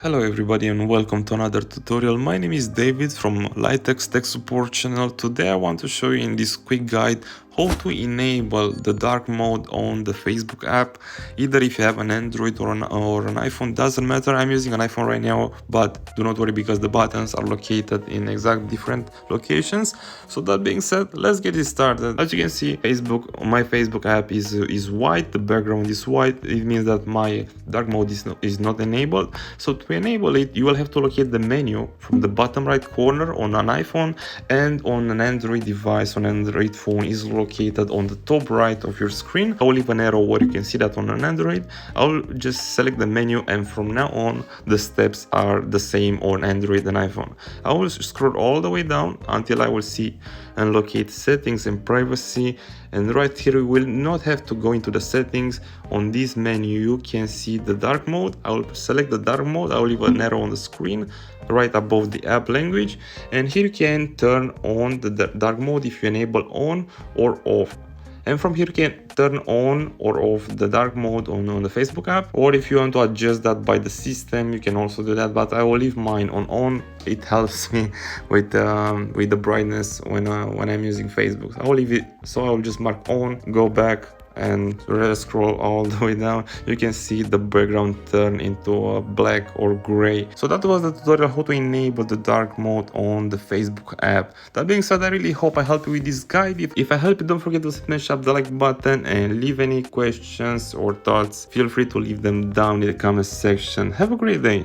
Hello everybody and welcome to another tutorial. My name is David from Litex Tech Support channel. Today I want to show you in this quick guide how to enable the dark mode on the Facebook app. Either if you have an Android or an iPhone, doesn't matter. I'm using an iPhone right now, but do not worry because the buttons are located in exact different locations. So that being said, let's get it started. As you can see, my Facebook app is white, the background is white. It means that my dark mode is not enabled. So to enable it, you will have to locate the menu from the bottom right corner on an iPhone, and on an Android device, on an Android phone is located on the top right of your screen. I will leave an arrow where you can see that on an Android. I'll just select the menu, and from now on the steps are the same on Android and iPhone. I will scroll all the way down until I will see and locate settings and privacy, and right here we will not have to go into the settings. On this menu you can see the dark mode. I will select the dark mode. I will leave an arrow on the screen right above the app language, and here you can turn on the dark mode if you enable on or off. And from here you can turn on or off the dark mode on the Facebook app, or if you want to adjust that by the system, you can also do that, but I will leave mine on. It helps me with the brightness when I'm using Facebook. I will leave it, so I will just mark on, go back, and scroll all the way down. You can see the background turn into black or gray. So that was the tutorial how to enable the dark mode on the Facebook app. That being said, I really hope I helped you with this guide. If I helped you, don't forget to smash up the like button, and leave any questions or thoughts, feel free to leave them down in the comment section. Have a great day.